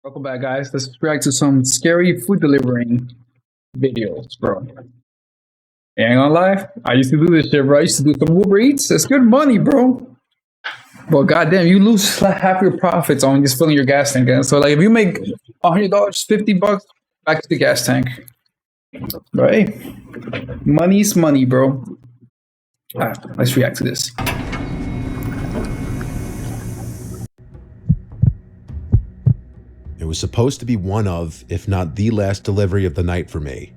Welcome back, guys. Let's react to some scary food delivering videos, bro. Ain't gonna lie, I used to do this shit, bro. I used to do some Uber Eats. It's good money, bro. But goddamn, you lose like half your profits on just filling your gas tank. And so, like, if you make $100, $50, back to the gas tank. Right? Money's money, bro. All right, let's react to this. It was supposed to be one of, if not the last delivery of the night for me.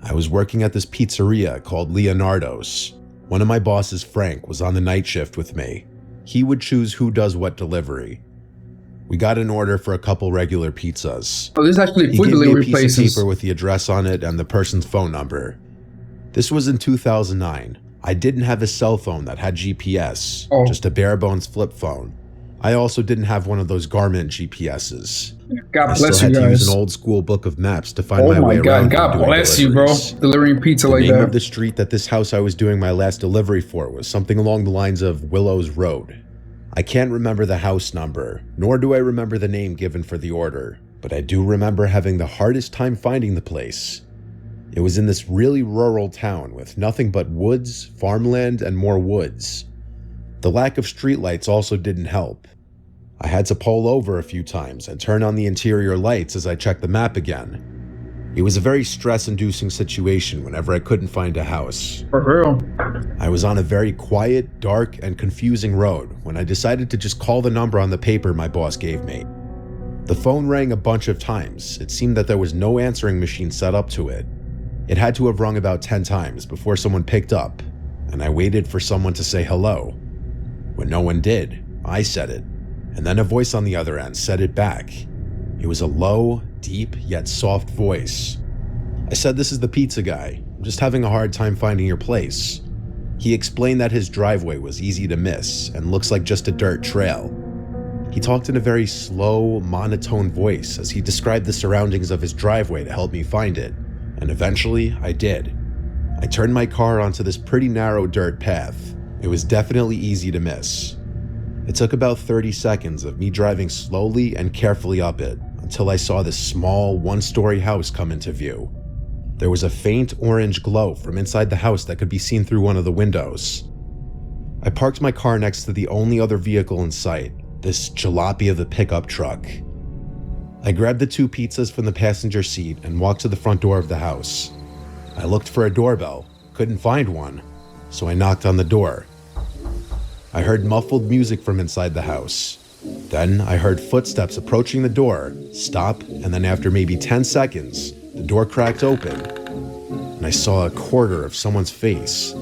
I was working at this pizzeria called Leonardo's. One of my bosses, Frank, was on the night shift with me. He would choose who does what delivery. We got an order for a couple regular pizzas. Oh, this is actually food delivery places. He gave me a piece of paper with the address on it and the person's phone number. This was in 2009. I didn't have a cell phone that had GPS, just a bare bones flip phone. I also didn't have one of those Garmin GPSs. God bless you guys. I still had to use an old school book of maps to find my way around. God bless you, bro. Delivering pizza like that. The name of the street that this house I was doing my last delivery for was something along the lines of Willows Road. I can't remember the house number, nor do I remember the name given for the order, but I do remember having the hardest time finding the place. It was in this really rural town with nothing but woods, farmland, and more woods. The lack of streetlights also didn't help. I had to pull over a few times and turn on the interior lights as I checked the map again. It was a very stress-inducing situation whenever I couldn't find a house. For real. I was on a very quiet, dark, and confusing road when I decided to just call the number on the paper my boss gave me. The phone rang a bunch of times. It seemed that there was no answering machine set up to it. It had to have rung about 10 times before someone picked up, and I waited for someone to say hello. When no one did, I said it, and then a voice on the other end said it back. It was a low, deep, yet soft voice. I said, "This is the pizza guy. I'm just having a hard time finding your place." He explained that his driveway was easy to miss and looks like just a dirt trail. He talked in a very slow, monotone voice as he described the surroundings of his driveway to help me find it, and eventually I did. I turned my car onto this pretty narrow dirt path. It was definitely easy to miss. It took about 30 seconds of me driving slowly and carefully up it until I saw this small, one-story house come into view. There was a faint orange glow from inside the house that could be seen through one of the windows. I parked my car next to the only other vehicle in sight, this jalopy of a pickup truck. I grabbed the 2 pizzas from the passenger seat and walked to the front door of the house. I looked for a doorbell, couldn't find one, so I knocked on the door. I heard muffled music from inside the house. Then I heard footsteps approaching the door, stop, and then after maybe 10 seconds, the door cracked open, and I saw a quarter of someone's face.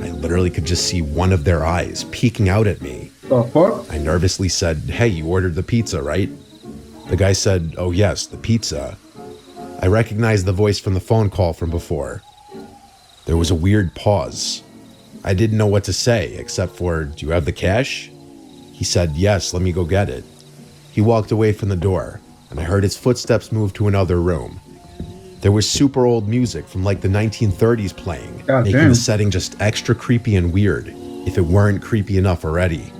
I literally could just see one of their eyes peeking out at me. The fuck? I nervously said, "Hey, you ordered the pizza, right?" The guy said, "Oh yes, the pizza." I recognized the voice from the phone call from before. There was a weird pause. I didn't know what to say except for, "Do you have the cash?" He said, "Yes, let me go get it." He walked away from the door, and I heard his footsteps move to another room. There was super old music from like the 1930s playing, making the setting just extra creepy and weird, if it weren't creepy enough already.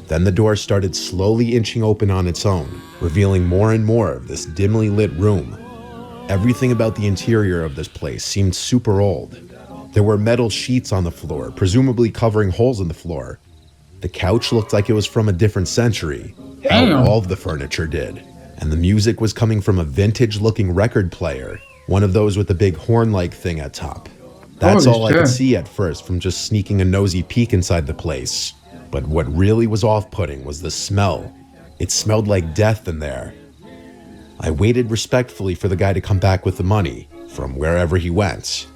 Then the door started slowly inching open on its own, revealing more and more of this dimly lit room. Everything about the interior of this place seemed super old. There were metal sheets on the floor, presumably covering holes in the floor. The couch looked like it was from a different century. Hell, all of the furniture did. And the music was coming from a vintage-looking record player, one of those with the big horn-like thing at top. That's all I could see at first from just sneaking a nosy peek inside the place. But what really was off-putting was the smell. It smelled like death in there. I waited respectfully for the guy to come back with the money, from wherever he went.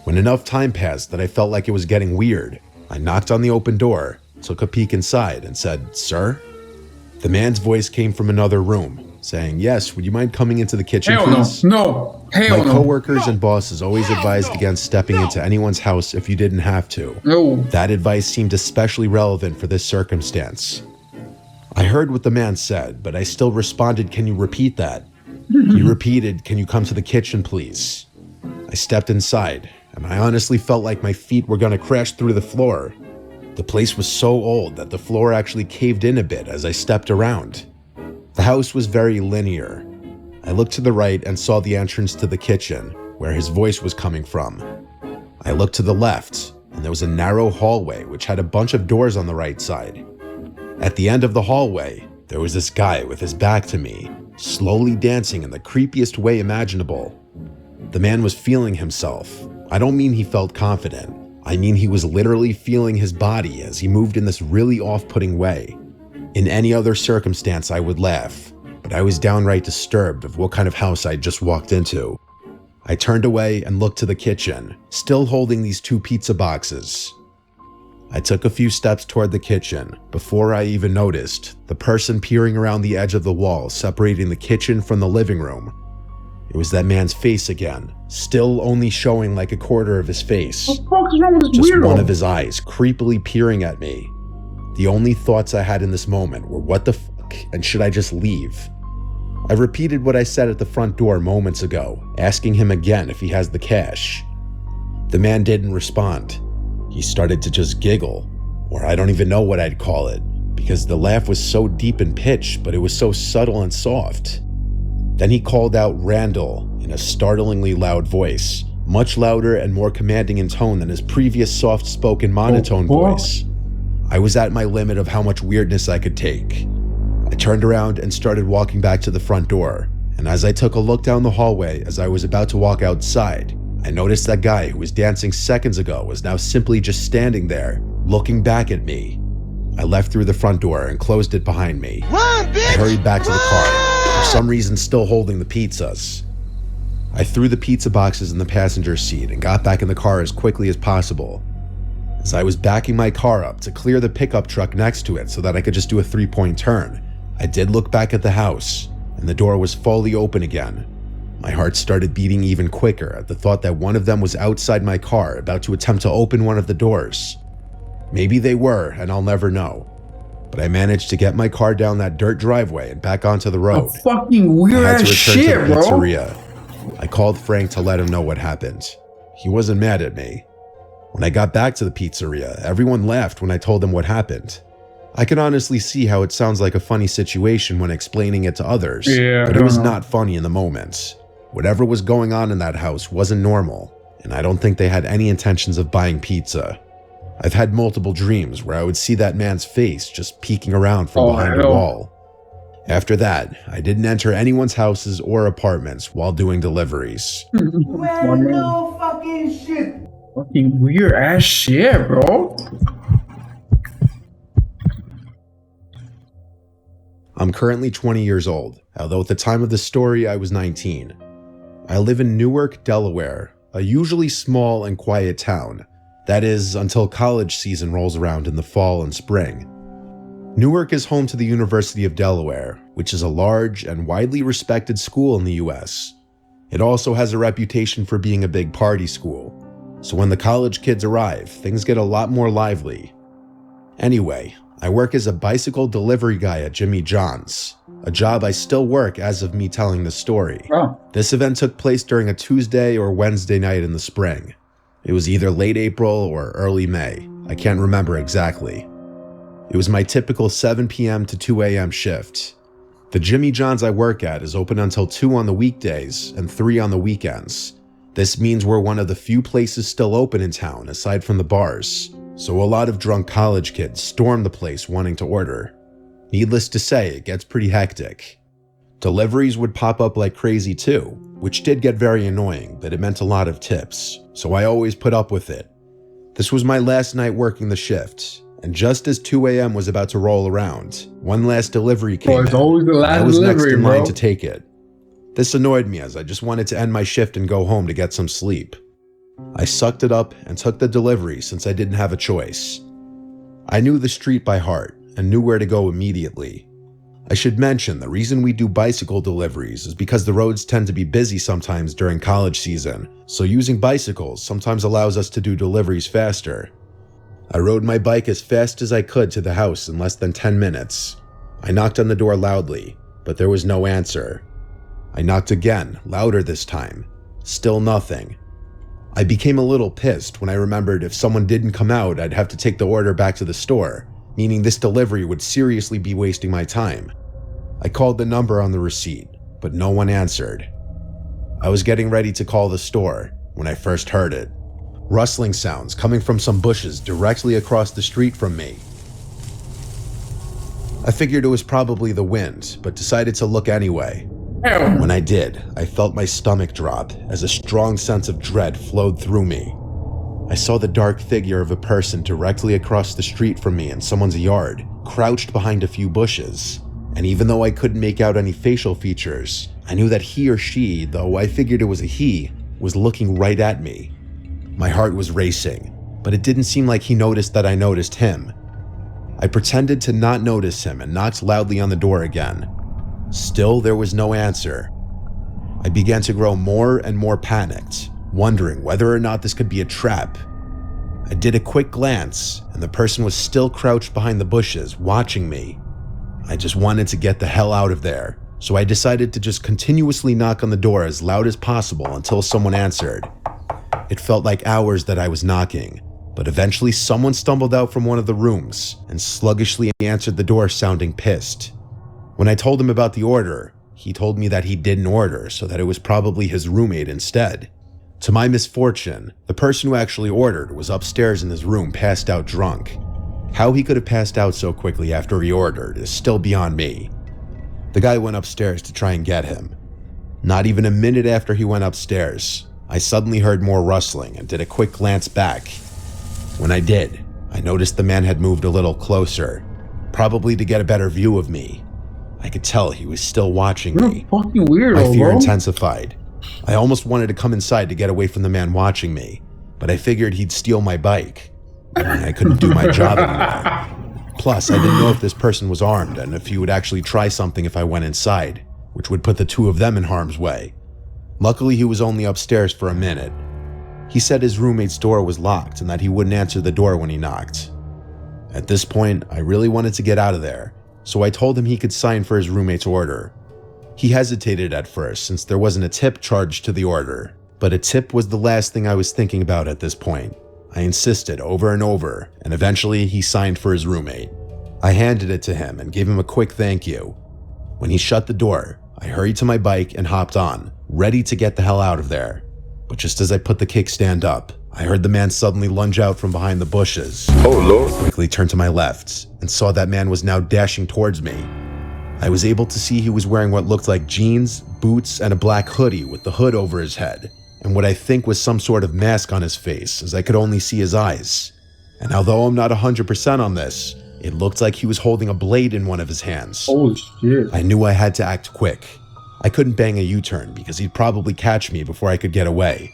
When enough time passed that I felt like it was getting weird, I knocked on the open door, took a peek inside, and said, "Sir?" The man's voice came from another room, saying, "Yes, would you mind coming into the kitchen, please?" No. My coworkers and bosses always advised against stepping into anyone's house if you didn't have to. That advice seemed especially relevant for this circumstance. I heard what the man said, but I still responded, "Can you repeat that?" He repeated, "Can you come to the kitchen, please?" I stepped inside, and I honestly felt like my feet were gonna crash through the floor. The place was so old that the floor actually caved in a bit as I stepped around. The house was very linear. I looked to the right and saw the entrance to the kitchen, where his voice was coming from. I looked to the left, and there was a narrow hallway which had a bunch of doors on the right side. At the end of the hallway, there was this guy with his back to me, slowly dancing in the creepiest way imaginable. The man was feeling himself. I don't mean he felt confident. I mean he was literally feeling his body as he moved in this really off-putting way. In any other circumstance, I would laugh, but I was downright disturbed of what kind of house I'd just walked into. I turned away and looked to the kitchen, still holding these 2 pizza boxes. I took a few steps toward the kitchen before I even noticed the person peering around the edge of the wall separating the kitchen from the living room. It was that man's face again, still only showing like a quarter of his face. What the fuck is wrong with this Just weirdo? one of his eyes creepily peering at me. The only thoughts I had in this moment were what the fuck and should I just leave? I repeated what I said at the front door moments ago, asking him again if he has the cash. The man didn't respond. He started to just giggle, or I don't even know what I'd call it, because the laugh was so deep in pitch, but it was so subtle and soft. Then he called out Randall in a startlingly loud voice, much louder and more commanding in tone than his previous soft-spoken monotone voice. I was at my limit of how much weirdness I could take. I turned around and started walking back to the front door, and as I took a look down the hallway as I was about to walk outside, I noticed that guy who was dancing seconds ago was now simply just standing there, looking back at me. I left through the front door and closed it behind me. Run, bitch! I hurried back to the car, for some reason still holding the pizzas. I threw the pizza boxes in the passenger seat and got back in the car as quickly as possible. As I was backing my car up to clear the pickup truck next to it so that I could just do a 3-point turn, I did look back at the house, and the door was fully open again. My heart started beating even quicker at the thought that one of them was outside my car about to attempt to open one of the doors. Maybe they were, and I'll never know. But I managed to get my car down that dirt driveway and back onto the road. A fucking weird I had to ass return shit, to the bro. pizzeria. I called Frank to let him know what happened. He wasn't mad at me. When I got back to the pizzeria, everyone laughed when I told them what happened. I can honestly see how it sounds like a funny situation when explaining it to others, but it was not funny in the moment. Whatever was going on in that house wasn't normal, and I don't think they had any intentions of buying pizza. I've had multiple dreams where I would see that man's face just peeking around from behind a wall. After that, I didn't enter anyone's houses or apartments while doing deliveries. No fucking shit. Fucking weird ass shit, bro. I'm currently 20 years old, although at the time of the story I was 19. I live in Newark, Delaware, a usually small and quiet town. That is, until college season rolls around in the fall and spring. Newark is home to the University of Delaware, which is a large and widely respected school in the US. It also has a reputation for being a big party school, so when the college kids arrive, things get a lot more lively. Anyway, I work as a bicycle delivery guy at Jimmy John's, a job I still work as of me telling the story. Oh. This event took place during a Tuesday or Wednesday night in the spring. It was either late April or early May. I can't remember exactly. It was my typical 7 p.m. to 2 a.m. shift. The Jimmy John's I work at is open until 2 on the weekdays and 3 on the weekends. This means we're one of the few places still open in town aside from the bars, so a lot of drunk college kids storm the place wanting to order. Needless to say, it gets pretty hectic. Deliveries would pop up like crazy too, which did get very annoying, but it meant a lot of tips, so I always put up with it. This was my last night working the shift, and just as 2 a.m. was about to roll around, one last delivery came It's in. always the last I was next delivery, in bro. line to take it. This annoyed me as I just wanted to end my shift and go home to get some sleep. I sucked it up and took the delivery since I didn't have a choice. I knew the street by heart and knew where to go immediately. I should mention the reason we do bicycle deliveries is because the roads tend to be busy sometimes during college season, so using bicycles sometimes allows us to do deliveries faster. I rode my bike as fast as I could to the house in less than 10 minutes. I knocked on the door loudly, but there was no answer. I knocked again, louder this time. Still nothing. I became a little pissed when I remembered if someone didn't come out, I'd have to take the order back to the store, meaning this delivery would seriously be wasting my time. I called the number on the receipt, but no one answered. I was getting ready to call the store when I first heard it. Rustling sounds coming from some bushes directly across the street from me. I figured it was probably the wind, but decided to look anyway. When I did, I felt my stomach drop as a strong sense of dread flowed through me. I saw the dark figure of a person directly across the street from me in someone's yard, crouched behind a few bushes. And even though I couldn't make out any facial features, I knew that he or she, though I figured it was a he, was looking right at me. My heart was racing, but it didn't seem like he noticed that I noticed him. I pretended to not notice him and knocked loudly on the door again. Still, there was no answer. I began to grow more and more panicked, wondering whether or not this could be a trap. I did a quick glance, and the person was still crouched behind the bushes, watching me. I just wanted to get the hell out of there, so I decided to just continuously knock on the door as loud as possible until someone answered. It felt like hours that I was knocking, but eventually someone stumbled out from one of the rooms and sluggishly answered the door, sounding pissed. When I told him about the order, he told me that he didn't order, so that it was probably his roommate instead. To my misfortune, the person who actually ordered was upstairs in his room, passed out drunk. How he could have passed out so quickly after he ordered is still beyond me. The guy went upstairs to try and get him. Not even a minute after he went upstairs, I suddenly heard more rustling and did a quick glance back. When I did, I noticed the man had moved a little closer, probably to get a better view of me. I could tell he was still watching You're me. a fucking weirdo, My fear bro. intensified. I almost wanted to come inside to get away from the man watching me, but I figured he'd steal my bike. I couldn't do my job anymore. Plus, I didn't know if this person was armed and if he would actually try something if I went inside, which would put the two of them in harm's way. Luckily, he was only upstairs for a minute. He said his roommate's door was locked and that he wouldn't answer the door when he knocked. At this point, I really wanted to get out of there, so I told him he could sign for his roommate's order. He hesitated at first since there wasn't a tip charged to the order, but a tip was the last thing I was thinking about at this point. I insisted over and over, and eventually he signed for his roommate. I handed it to him and gave him a quick thank you. When he shut the door, I hurried to my bike and hopped on, ready to get the hell out of there. But just as I put the kickstand up, I heard the man suddenly lunge out from behind the bushes. Oh Lord. I quickly turned to my left and saw that man was now dashing towards me. I was able to see he was wearing what looked like jeans, boots, and a black hoodie with the hood over his head, and what I think was some sort of mask on his face, as I could only see his eyes. And although I'm not 100% on this, it looked like he was holding a blade in one of his hands. Holy shit. I knew I had to act quick. I couldn't bang a U-turn because he'd probably catch me before I could get away.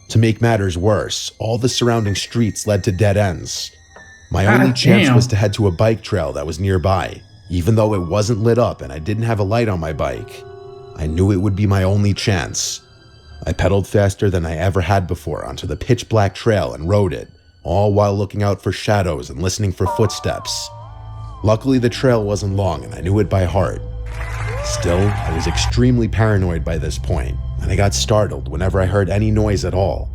To make matters worse, all the surrounding streets led to dead ends. My only chance was to head to a bike trail that was nearby. Even though it wasn't lit up and I didn't have a light on my bike, I knew it would be my only chance. I pedaled faster than I ever had before onto the pitch black trail and rode it, all while looking out for shadows and listening for footsteps. Luckily, the trail wasn't long and I knew it by heart. Still, I was extremely paranoid by this point, and I got startled whenever I heard any noise at all.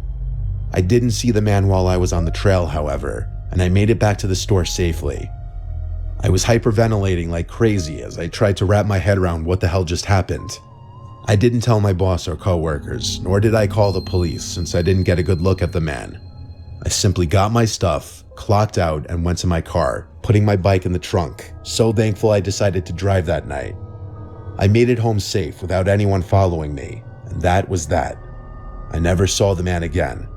I didn't see the man while I was on the trail, however, and I made it back to the store safely. I was hyperventilating like crazy as I tried to wrap my head around what the hell just happened. I didn't tell my boss or coworkers, nor did I call the police since I didn't get a good look at the man. I simply got my stuff, clocked out, and went to my car, putting my bike in the trunk, so thankful I decided to drive that night. I made it home safe without anyone following me, and that was that. I never saw the man again.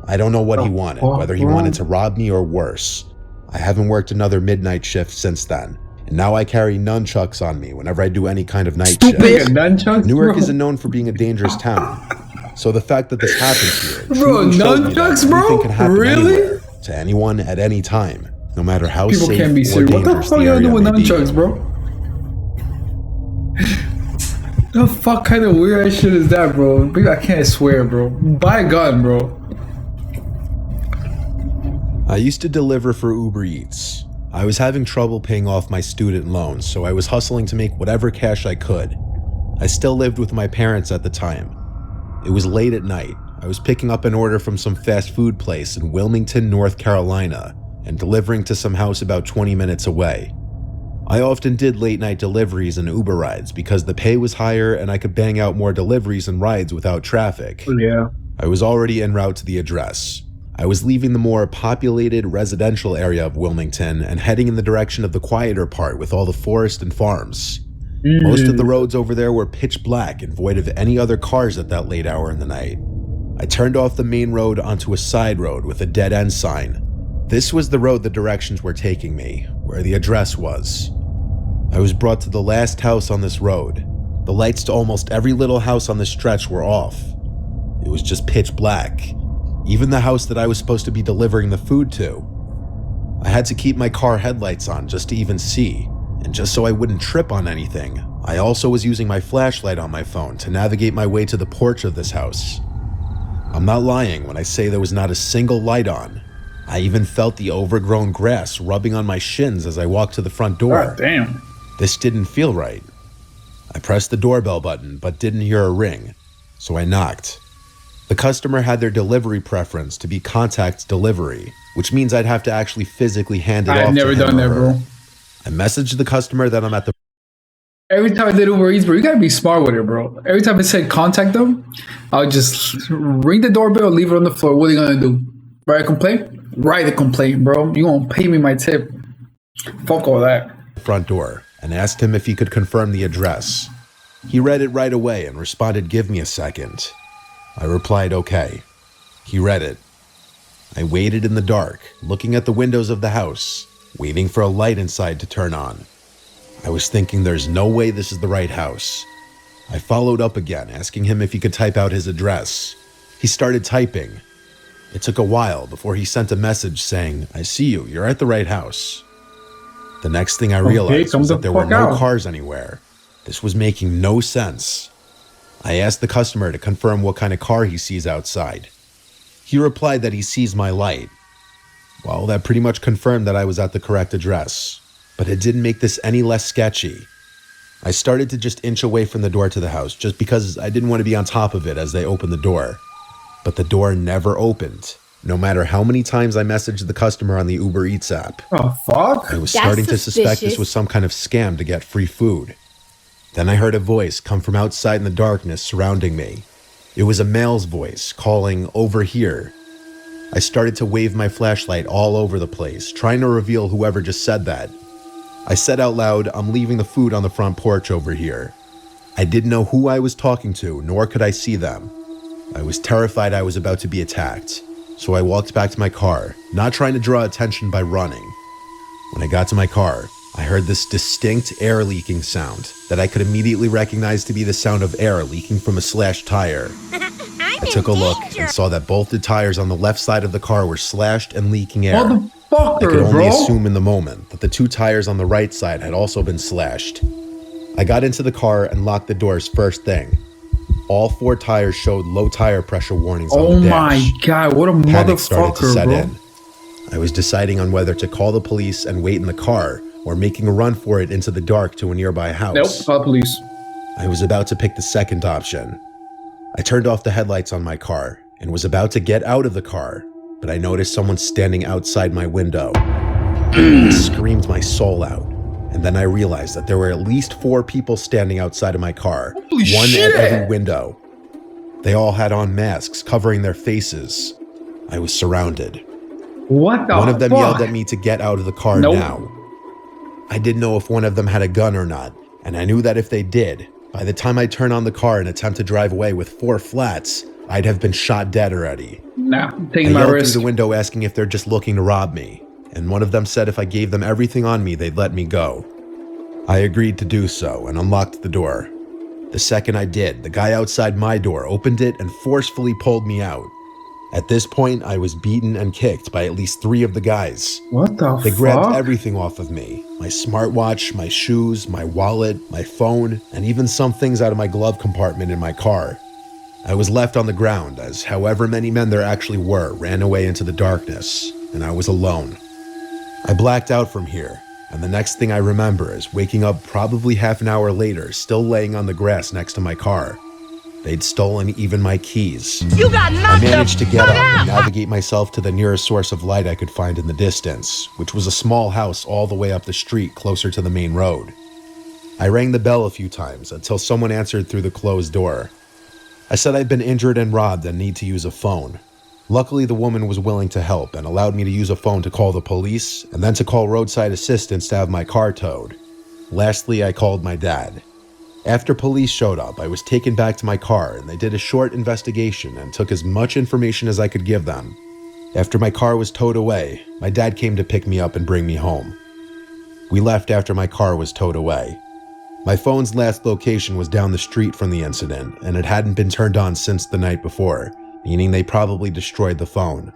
I don't know what he wanted, whether he wanted to rob me or worse. I haven't worked another midnight shift since then, and now I carry nunchucks on me whenever I do any kind of night shift. Nunchucks, Newark bro? isn't known for being a dangerous town, so the fact that this happened here Bro, truly showed me that nunchucks, bro? anything can happen Really? anywhere, to anyone at any time, no matter how People safe can't be or serious. What the dangerous fuck the y'all area doing with may be. nunchucks, bro? The fuck kind of weird ass shit is that, bro? I can't swear, bro. Buy a gun, bro. I used to deliver for Uber Eats. I was having trouble paying off my student loans, so I was hustling to make whatever cash I could. I still lived with my parents at the time. It was late at night. I was picking up an order from some fast food place in Wilmington, North Carolina, and delivering to some house about 20 minutes away. I often did late night deliveries and Uber rides because the pay was higher and I could bang out more deliveries and rides without traffic. Yeah. I was already en route to the address. I was leaving the more populated residential area of Wilmington and heading in the direction of the quieter part with all the forest and farms. Most of the roads over there were pitch black and void of any other cars at that late hour in the night. I turned off the main road onto a side road with a dead end sign. This was the road the directions were taking me, where the address was. I was brought to the last house on this road. The lights to almost every little house on this stretch were off. It was just pitch black. Even the house that I was supposed to be delivering the food to. I had to keep my car headlights on just to even see, and just so I wouldn't trip on anything, I also was using my flashlight on my phone to navigate my way to the porch of this house. I'm not lying when I say there was not a single light on. I even felt the overgrown grass rubbing on my shins as I walked to the front door. God damn. This didn't feel right. I pressed the doorbell button but didn't hear a ring, so I knocked. The customer had their delivery preference to be contact delivery, which means I'd have to actually physically hand it off to him. I've never done that, bro. I messaged the customer that I'm at the... Every time I did Uber Eats, bro, you gotta be smart with it, bro. Every time it said contact them, I would just ring the doorbell, leave it on the floor. What are you gonna do? Write a complaint? Write a complaint, bro. You gonna pay me my tip. Fuck all that. Front door and asked him if he could confirm the address. He read it right away and responded, "Give me a second." I replied, "Okay." He read it. I waited in the dark, looking at the windows of the house, waiting for a light inside to turn on. I was thinking there's no way this is the right house. I followed up again, asking him if he could type out his address. He started typing. It took a while before he sent a message saying, "I see you, you're at the right house." The next thing I realized was that there were no cars anywhere. This was making no sense. I asked the customer to confirm what kind of car he sees outside. He replied that he sees my light. Well, that pretty much confirmed that I was at the correct address, but it didn't make this any less sketchy. I started to just inch away from the door to the house just because I didn't want to be on top of it as they opened the door. But the door never opened, no matter how many times I messaged the customer on the Uber Eats app. Oh, fuck? I was starting to suspect this was some kind of scam to get free food. Then I heard a voice come from outside in the darkness surrounding me. It was a male's voice calling, "Over here." I started to wave my flashlight all over the place, trying to reveal whoever just said that. I said out loud, "I'm leaving the food on the front porch over here." I didn't know who I was talking to, nor could I see them. I was terrified I was about to be attacked, so I walked back to my car, not trying to draw attention by running. When I got to my car, I heard this distinct air leaking sound that I could immediately recognize to be the sound of air leaking from a slashed tire. I took a look and saw that both the tires on the left side of the car were slashed and leaking air. Motherfucker, I could only bro. assume in the moment that the two tires on the right side had also been slashed. I got into the car and locked the doors first thing. All four tires showed low tire pressure warnings on the dash. Oh my god, what a Panic started to motherfucker, set bro. in. I was deciding on whether to call the police and wait in the car or making a run for it into the dark to a nearby house. Nope, call the police. I was about to pick the second option. I turned off the headlights on my car and was about to get out of the car, but I noticed someone standing outside my window. I screamed my soul out, and then I realized that there were at least 4 people standing outside of my car, Holy one shit. at every window. They all had on masks covering their faces. I was surrounded. What the fuck? One of them yelled at me to get out of the car Nope. now. I didn't know if one of them had a gun or not, and I knew that if they did, by the time I turn on the car and attempt to drive away with 4 flats, I'd have been shot dead already. Nah, I'm I taking my yelled risk. through the window asking if they're just looking to rob me, and one of them said if I gave them everything on me, they'd let me go. I agreed to do so and unlocked the door. The second I did, the guy outside my door opened it and forcefully pulled me out. At this point, I was beaten and kicked by at least 3 of the guys. What the They grabbed fuck? everything off of me. My smartwatch, my shoes, my wallet, my phone, and even some things out of my glove compartment in my car. I was left on the ground as however many men there actually were ran away into the darkness, and I was alone. I blacked out from here, and the next thing I remember is waking up probably half an hour later, still laying on the grass next to my car. They'd stolen even my keys. You got knocked I managed to get the up fuck and out! navigate myself to the nearest source of light I could find in the distance, which was a small house all the way up the street closer to the main road. I rang the bell a few times until someone answered through the closed door. I said I'd been injured and robbed and need to use a phone. Luckily, the woman was willing to help and allowed me to use a phone to call the police and then to call roadside assistance to have my car towed. Lastly, I called my dad. After police showed up, I was taken back to my car and they did a short investigation and took as much information as I could give them. After my car was towed away, my dad came to pick me up and bring me home. We left after my car was towed away. My phone's last location was down the street from the incident, and it hadn't been turned on since the night before, meaning they probably destroyed the phone.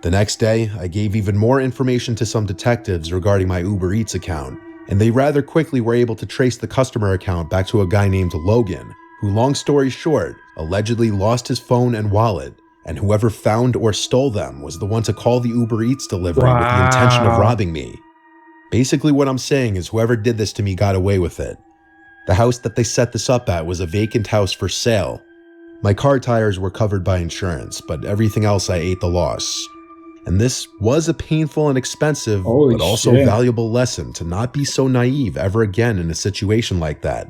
The next day, I gave even more information to some detectives regarding my Uber Eats account, and they rather quickly were able to trace the customer account back to a guy named Logan, who, long story short, allegedly lost his phone and wallet, and whoever found or stole them was the one to call the Uber Eats delivery with the intention of robbing me. Basically what I'm saying is whoever did this to me got away with it. The house that they set this up at was a vacant house for sale. My car tires were covered by insurance, but everything else I ate the loss. And this was a painful and expensive, but also valuable lesson to not be so naive ever again in a situation like that.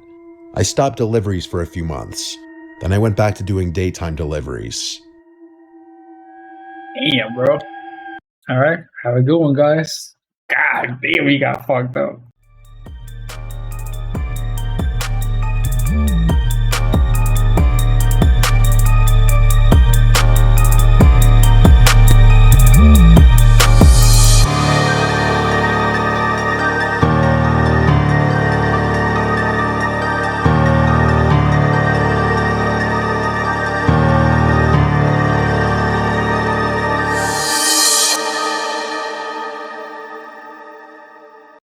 I stopped deliveries for a few months. Then I went back to doing daytime deliveries. Damn, bro. All right, have a good one, guys. God damn, we got fucked up.